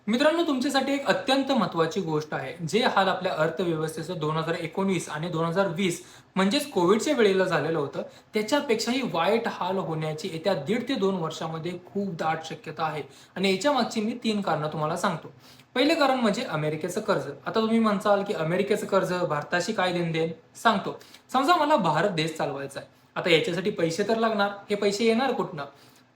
मित्रांनो, तुमच्यासाठी एक अत्यंत महत्त्वाची गोष्ट आहे. जे हाल आपल्या अर्थव्यवस्थेचं 2019 आणि 2020 म्हणजेच कोविडच्या वेळेला झालेलं होतं, त्याच्यापेक्षाही वाईट हाल होण्याची येत्या 1.5 ते 2 वर्षामध्ये खूप दाट शक्यता आहे. आणि याच्या मागची मी 3 कारणं तुम्हाला सांगतो. पहिले कारण म्हणजे अमेरिकेचं कर्ज. आता तुम्ही म्हणसाल, की अमेरिकेचं कर्ज भारताशी काय देणं-देणं? सांगतो. समजा मला भारत देश चालवायचा आहे. आता याच्यासाठी पैसे तर लागणार. हे पैसे येणार कुठनं?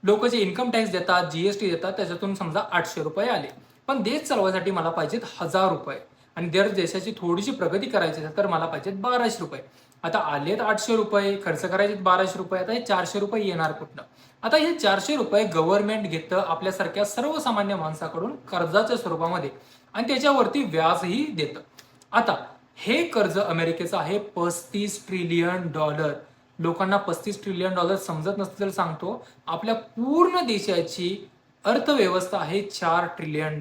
लोक जे इन्कम टॅक्स देतात, जीएसटी देतात, त्याच्यातून समजा ₹800 आले. पण देश चालवायसाठी मला पाहिजेत ₹1000 आणि जर देशाची थोडीशी प्रगती करायची असेल तर मला पाहिजेत ₹1200. आता आलेत ₹800, खर्च करायचे ₹1200, आता हे ₹400 येणार कुठनं? आता हे ₹400 गव्हर्नमेंट घेतं आपल्यासारख्या सर्वसामान्य माणसाकडून कर्जाच्या स्वरूपामध्ये आणि त्याच्यावरती व्याजही देतं. आता हे कर्ज अमेरिकेचं आहे $35 ट्रिलियन. लोकांना $35 ट्रिलियन समजत नसतील तर सांगतो. आपल्या पूर्ण देशाची अर्थव्यवस्था आहे $4 ट्रिलियन.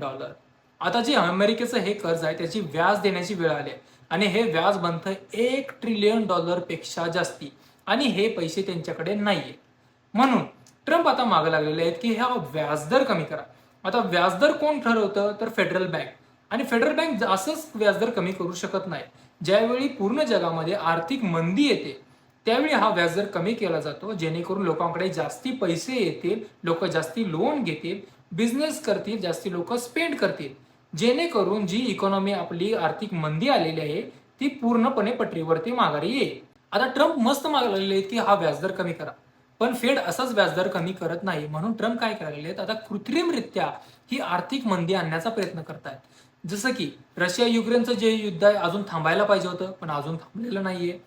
आता जे अमेरिकेचं हे कर्ज आहे त्याची व्याज देण्याची वेळ आली आहे आणि हे व्याज बनतं $1 ट्रिलियन पेक्षा जास्ती आणि हे पैसे त्यांच्याकडे नाहीये. म्हणून ट्रम्प आता मागे लागलेले आहेत की हा व्याजदर कमी करा. आता व्याजदर कोण ठरवतं? तर फेडरल बँक. आणि फेडरल बँक असंच व्याजदर कमी करू शकत नाही. ज्यावेळी पूर्ण जगामध्ये आर्थिक मंदी येते त्यावेळी हा व्याजदर कमी केला जातो, जेणेकरून लोकांकडे जास्ती पैसे येतील, लोक जास्ती लोन घेतील, बिझनेस करतील, जास्ती लोक स्पेंड करतील, जेणेकरून जी इकॉनॉमी आपली आर्थिक मंदी आलेली आहे ती पूर्णपणे पटरीवरती माघारी येईल. आता ट्रम्प मस्त मागलेले आहेत की हा व्याजदर कमी करा, पण फेड असाच व्याजदर कमी करत नाही. म्हणून ट्रम्प काय करायला आहेत, आता कृत्रिमरित्या ही आर्थिक मंदी आणण्याचा प्रयत्न करतायत. जसं की रशिया युक्रेनचं जे युद्ध आहे अजून थांबायला पाहिजे होतं, पण अजून थांबलेलं नाहीये.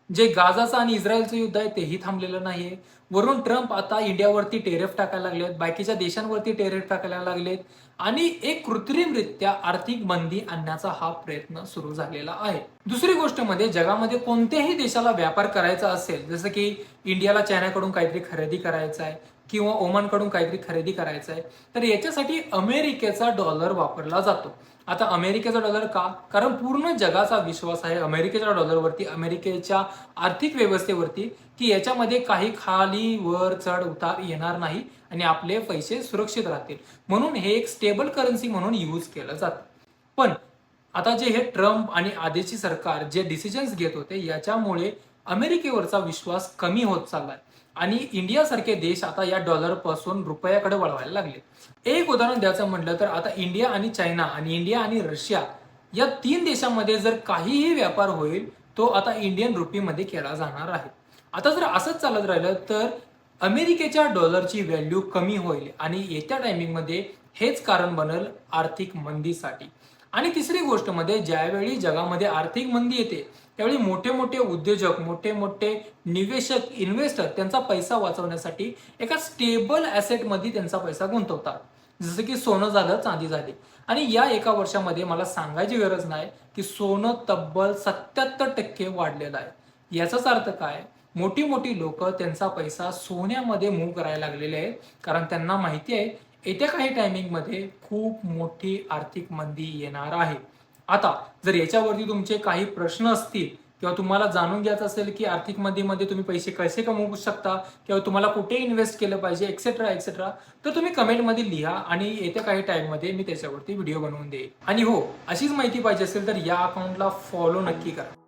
जे गाझाचं आणि इस्रायलचं युद्ध आहे तेही थांबलेलं नाहीये. वरून ट्रम्प आता इंडियावरती टेरिफ टाकायला लागलेत, बाकीच्या देशांवरती टेरिफ टाकायला लागलेत आणि एक कृत्रिमरित्या आर्थिक मंदी आणण्याचा हा प्रयत्न सुरू झालेला आहे. दुसरी गोष्ट म्हणजे जगामध्ये कोणत्याही देशाला व्यापार करायचा असेल, जसं की इंडियाला चायनाकडून काहीतरी खरेदी करायचं आहे किंवा ओमानकडून काहीतरी खरेदी करायचं आहे, तर याच्यासाठी अमेरिकेचा डॉलर वापरला जातो. आता अमेरिकेचा डॉलर का? कारण पूर्ण जगाचा विश्वास आहे अमेरिकेच्या डॉलरवरती, अमेरिकेच्या आर्थिक व्यवस्थेवरती, की याच्यामध्ये काही खाली वर चढ उतार येणार नाही आणि आपले पैसे सुरक्षित राहतील. म्हणून हे एक स्टेबल करन्सी म्हणून यूज केलं जातं. पण आता जे हे ट्रम्प आणि आधीची सरकार जे डिसिजन्स घेत होते याच्यामुळे अमेरिकेवरचा विश्वास कमी होत चाललाय आणि इंडियासारखे देश आता या डॉलर पासून रुपयाकडे वळवायला लागले. एक उदाहरण द्यायचं म्हटलं तर आता इंडिया आणि चायना आणि इंडिया आणि रशिया या 3 देशांमध्ये जर काहीही व्यापार होईल तो आता इंडियन रुपीमध्ये केला जाणार आहे. आता जर असंच चालत राहिलं तर अमेरिकेच्या डॉलरची व्हॅल्यू कमी होईल आणि येत्या टायमिंगमध्ये हेच कारण बनेल आर्थिक मंदीसाठी. आणि तिसरी गोष्ट म्हणजे ज्यावेळी जगामध्ये आर्थिक मंदी येते त्यावेळी मोठे मोठे उद्योजक, मोठे मोठे निवेशक, इन्व्हेस्टर त्यांचा पैसा वाचवण्यासाठी एका स्टेबल ॲसेटमध्ये त्यांचा पैसा गुंतवतात. जसं की सोनं झालं, चांदी झाली. आणि या एका वर्षामध्ये मला सांगायची गरज नाही की सोनं तब्बल 77% वाढलेलं आहे. याचाच अर्थ काय? मोठी मोठी लोक त्यांचा पैसा सोन्यामध्ये मूव्ह करायला लागलेले आहेत, कारण त्यांना माहिती आहे येत्या काही टायमिंगमध्ये खूप मोठी आर्थिक मंदी येणार आहे. आता जर याच्यावरती तुमचे काही प्रश्न असतील किंवा तुम्हाला जाणून घ्यायचं असेल की आर्थिक मंदीमध्ये तुम्ही पैसे कसे कमवू शकता किंवा तुम्हाला कुठे इन्व्हेस्ट केलं पाहिजे एक्सेट्रा एक्सेट्रा, तर तुम्ही कमेंटमध्ये लिहा आणि येत्या काही टाइममध्ये मी त्याच्यावरती व्हिडिओ बनवून देईन. आणि हो, अशीच माहिती पाहिजे असेल तर या अकाउंटला फॉलो नक्की करा.